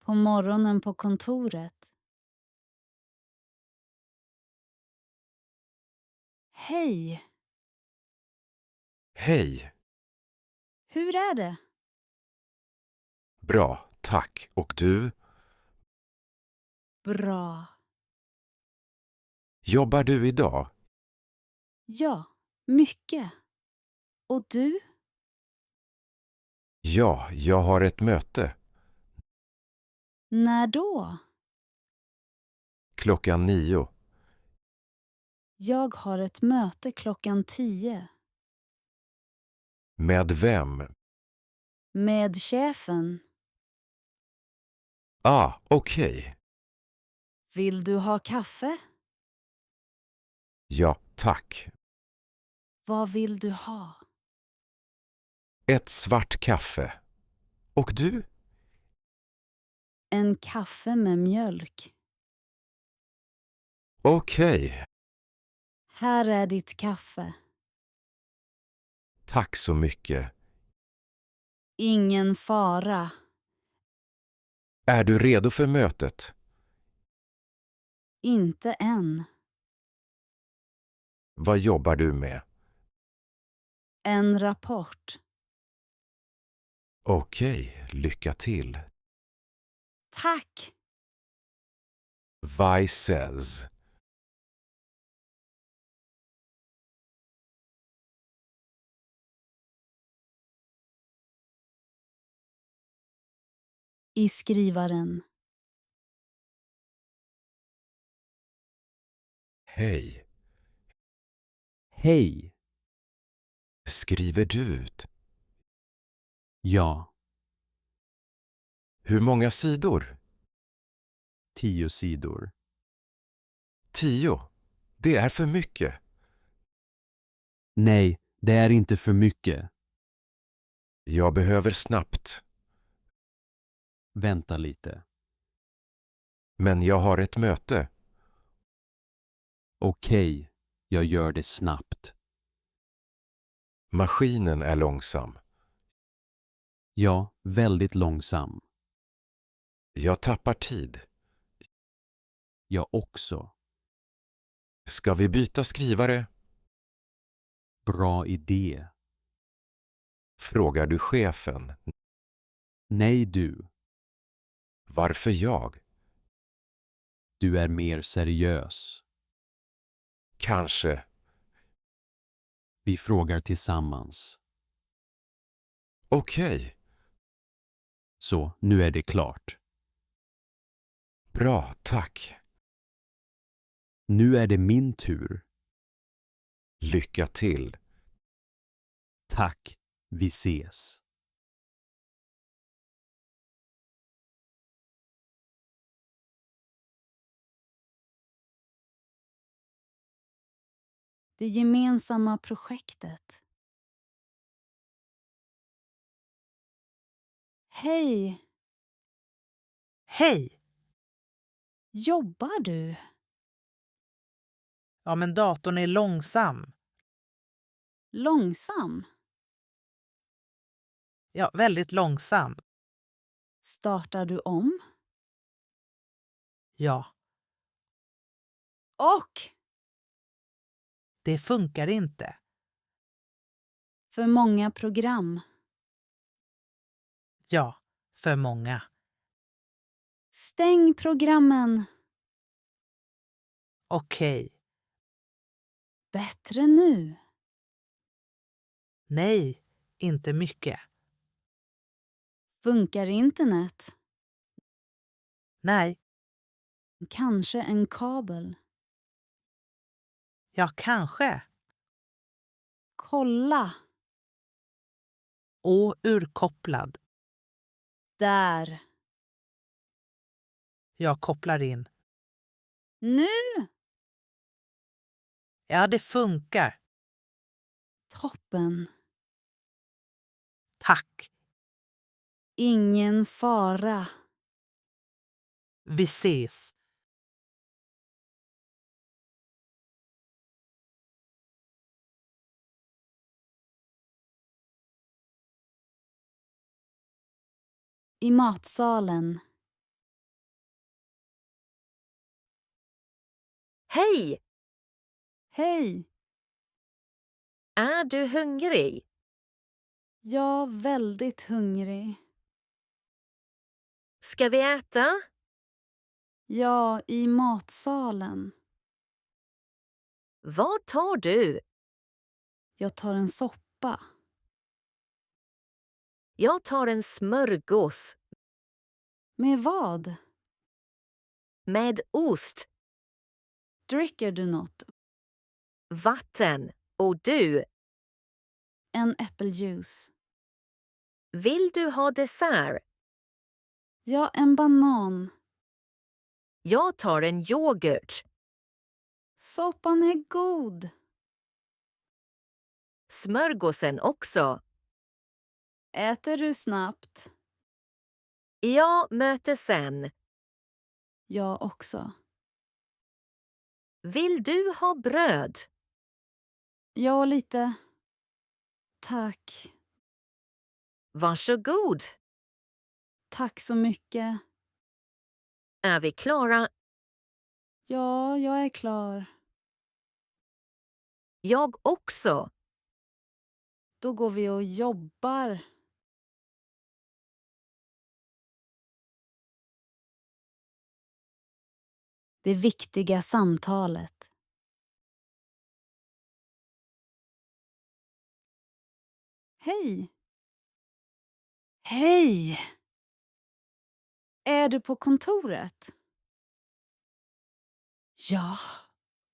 På morgonen på kontoret. Hej! Hej! Hur är det? Bra, tack. Och du? Bra. Jobbar du idag? Ja, mycket. Och du? Ja, jag har ett möte. När då? 9:00. Jag har ett möte 10:00. Med vem? Med chefen. Okej. Vill du ha kaffe? Ja, tack. Vad vill du ha? Ett svart kaffe. Och du? En kaffe med mjölk. Okej. Här är ditt kaffe. Tack så mycket. Ingen fara. Är du redo för mötet? Inte än. Vad jobbar du med? En rapport. Okej, lycka till. Tack! Vices. I skrivaren. Hej. Hej. Skriver du ut? Ja, Hur många sidor? 10 sidor. 10. Det är för mycket. Nej, det är inte för mycket. Jag behöver snabbt. Vänta lite. Men jag har ett möte. Okej, jag gör det snabbt. Maskinen är långsam. Ja, väldigt långsam. Jag tappar tid. Jag också. Ska vi byta skrivare? Bra idé. Frågar du chefen. Nej du. Varför jag? Du är mer seriös. Kanske. Vi frågar tillsammans. Okej. Så, nu är det klart. Bra, tack. Nu är det min tur. Lycka till. Tack. Vi ses. Det gemensamma projektet. Hej! Hej! Jobbar du? Ja, men datorn är långsam. Långsam? Ja, väldigt långsam. Startar du om? Ja, Och det funkar inte. för många program. Ja, för många. Stäng programmen. Okej. Bättre nu. Nej, inte mycket. Funkar internet? Nej, Kanske en kabel. ja kanske. Kolla. Och urkopplad. Där. Jag kopplar in. Nu! Ja, det funkar. Toppen. Tack. Ingen fara. Vi ses. I matsalen. Hej! Hej! Är du hungrig? Jag är väldigt hungrig. Ska vi äta? Ja, i matsalen. Vad tar du? Jag tar en soppa. Jag tar en smörgås Med vad? med ost, Dricker du något? vatten och du. En äppeljuice. Vill du ha dessert? Ja, en banan. Jag tar en yoghurt. Soppan är god. Smörgåsen också. Äter du snabbt? Jag möter sen. Jag också. Vill du ha bröd? Jag lite. Tack. Varsågod. Tack så mycket. Är vi klara? Ja, jag är klar. Jag också. Då går vi och jobbar. Det viktiga samtalet. Hej! Hej! Är du på kontoret? Ja,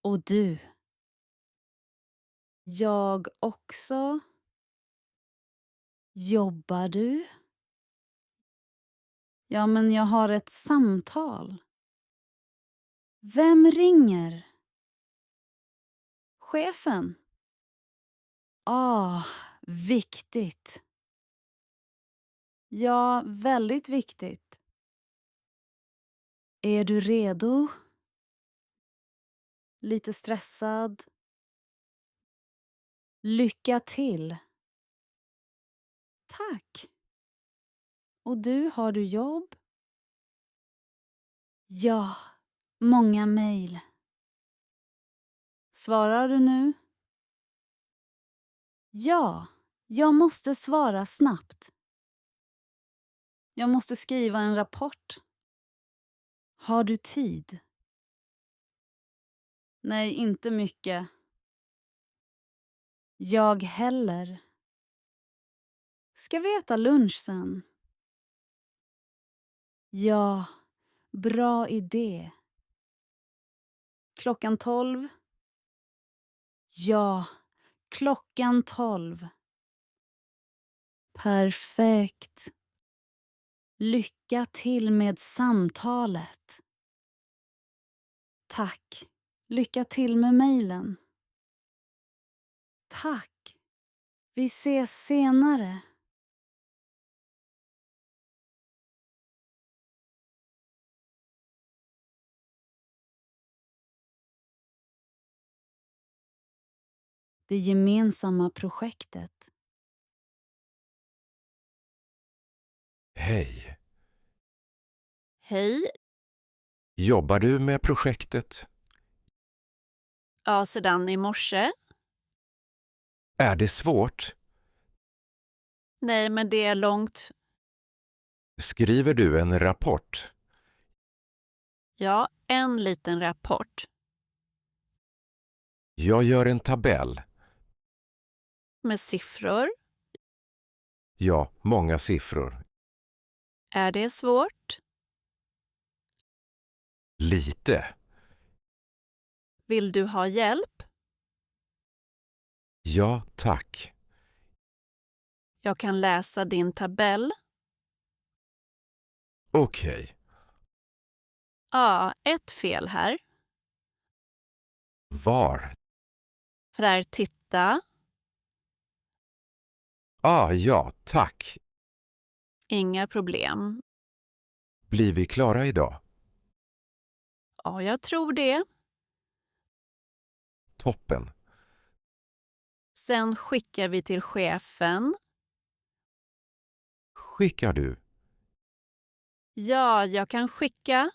och du? Jag också. Jobbar du? Ja, men jag har ett samtal. Vem ringer? Chefen? Viktigt. Ja, väldigt viktigt. Är du redo? Lite stressad? Lycka till. Tack. Och du, har du jobb? Ja, många mejl. Svarar du nu? Ja, jag måste svara snabbt. Jag måste skriva en rapport. Har du tid? Nej, inte mycket. Jag heller. Ska vi äta lunch sen? Ja, bra idé. 12:00? Ja, 12:00. Perfekt. Lycka till med samtalet. Tack. Lycka till med mejlen. Tack. Vi ses senare. Det gemensamma projektet. Hej. Hej. Jobbar du med projektet? Ja, sedan i morse. Är det svårt? Nej, men det är långt. Skriver du en rapport? Ja, en liten rapport. Jag gör en tabell. Med siffror. Ja, många siffror. Är det svårt? Lite. Vill du ha hjälp? Ja, tack. Jag kan läsa din tabell. Okej. Ja, ett fel här. Var? För där, titta. Ja, tack. Inga problem. Blir vi klara idag? Ja, jag tror det. Toppen. Sen skickar vi till chefen. Skickar du? Ja, jag kan skicka.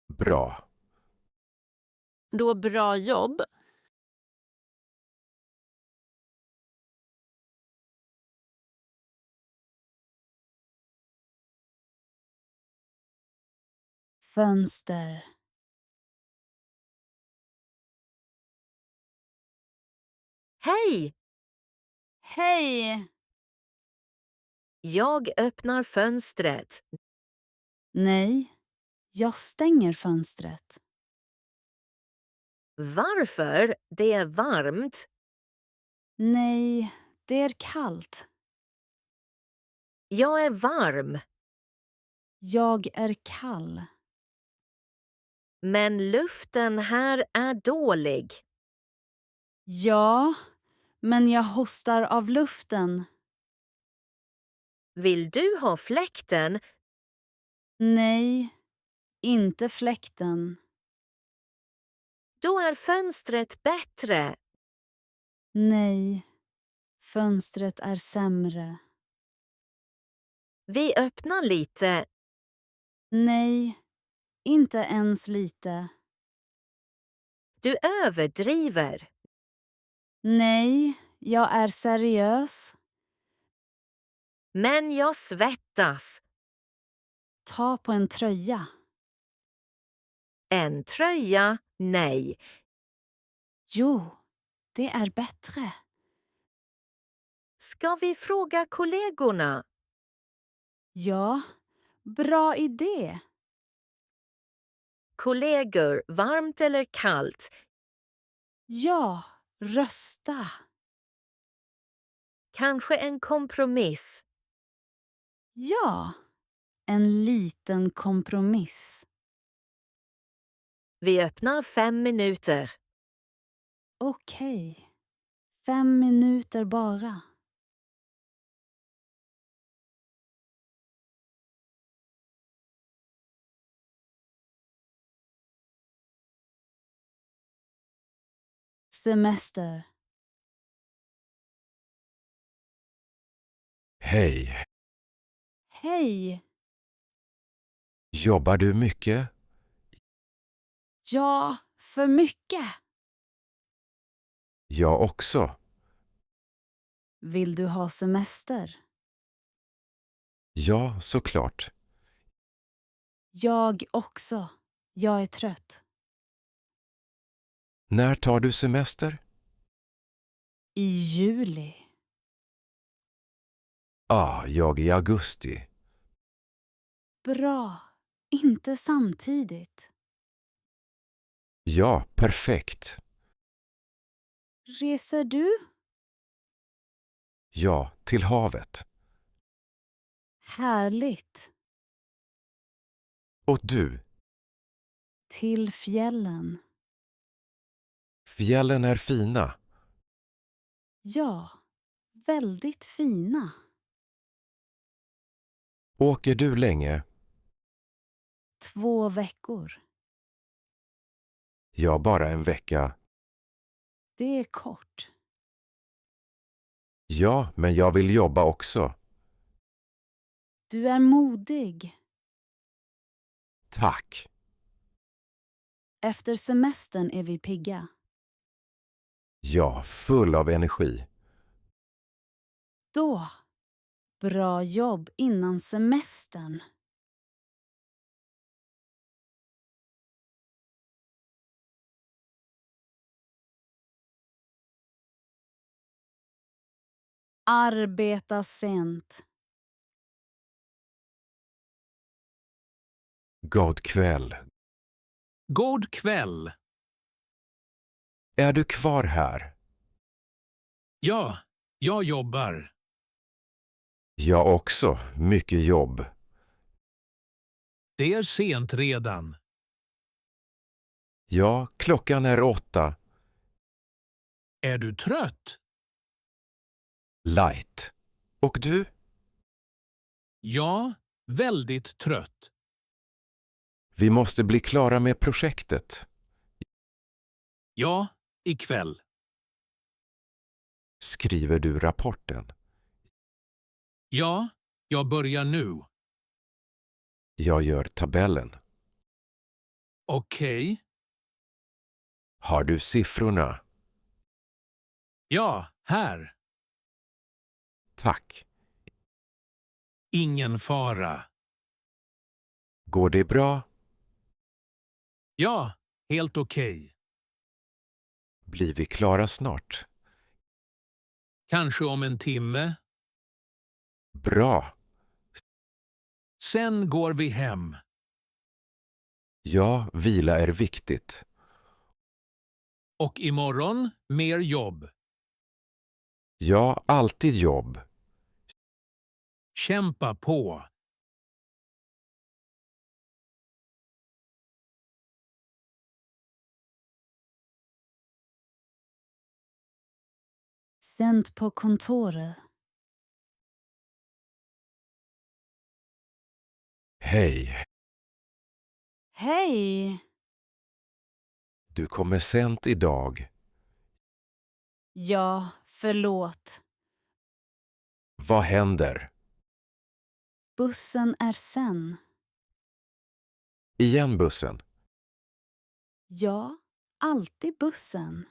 Bra. Då bra jobb. Fönster. Hej! Hej! Jag öppnar fönstret. Nej, jag stänger fönstret. Varför? Det är varmt. Nej, det är kallt. Jag är varm. Jag är kall. Men luften här är dålig. Ja, men jag hostar av luften. Vill du ha fläkten? Nej, inte fläkten. Då är fönstret bättre. Nej, fönstret är sämre. Vi öppnar lite. Nej, inte ens lite. Du överdriver. Nej, jag är seriös. Men jag svettas. Ta på en tröja. En tröja? Nej. Jo, det är bättre. Ska vi fråga kollegorna? Ja, bra idé. Kollegor, varmt eller kallt? Ja, rösta. Kanske en kompromiss. Ja, en liten kompromiss. Vi öppnar 5 minuter. Okej, 5 minuter bara. Semester. Hej. Hej! Jobbar du mycket? Ja, för mycket. Jag också. Vill du ha semester? Ja, såklart. Jag också. Jag är trött. När tar du semester? I juli. Jag i augusti. Bra. Inte samtidigt. Ja, perfekt. Reser du? Ja, till havet. Härligt. Och du? Till fjällen. Fjällen är fina. Ja, väldigt fina. Åker du länge? 2 veckor. Ja, bara en vecka. Det är kort. Ja, men jag vill jobba också. Du är modig. Tack. Efter semestern är vi pigga. Ja, full av energi. Då. Bra jobb innan semestern. Arbeta sent. God kväll. God kväll. Är du kvar här? Ja, jag jobbar. Jag också. Mycket jobb. Det är sent redan. Ja, klockan är 8. Är du trött? Light. Och du? Ja, väldigt trött. Vi måste bli klara med projektet. Ja, ikväll. Skriver du rapporten? Ja, jag börjar nu. Jag gör tabellen. Okej. Har du siffrorna? Ja, här. Tack. Ingen fara. Går det bra? Ja, helt okej. Blir vi klara snart? Kanske om en timme. Bra. Sen går vi hem. Ja, vila är viktigt. Och imorgon mer jobb. Ja, alltid jobb. Kämpa på. Sent på kontoret. Hej. Hej! Du kommer sent idag. Ja, förlåt. Vad händer? Bussen är sen. Igen bussen. Ja, alltid bussen.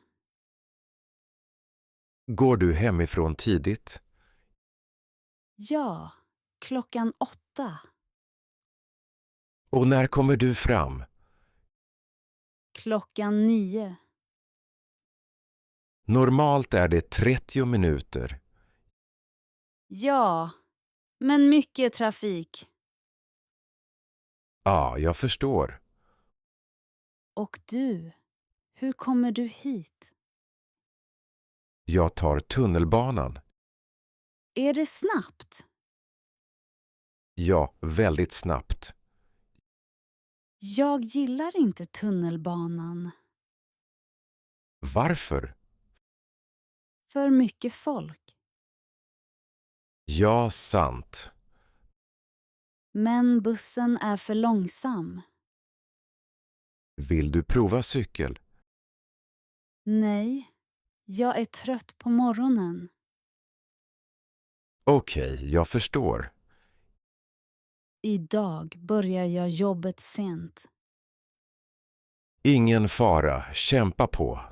Går du hemifrån tidigt? Ja, 8:00. Och när kommer du fram? 9:00. Normalt är det 30 minuter. Ja, men mycket trafik. Ja, jag förstår. Och du, hur kommer du hit? Jag tar tunnelbanan. Är det snabbt? Ja, väldigt snabbt. Jag gillar inte tunnelbanan. Varför? För mycket folk. Ja, sant. Men bussen är för långsam. Vill du prova cykel? Nej, jag är trött på morgonen. Okej, jag förstår. Idag börjar jag jobbet sent. Ingen fara, kämpa på.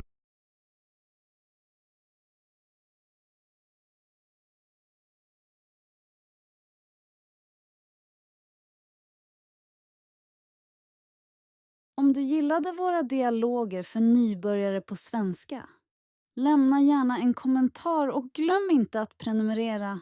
Om du gillade våra dialoger för nybörjare på svenska, lämna gärna en kommentar och glöm inte att prenumerera.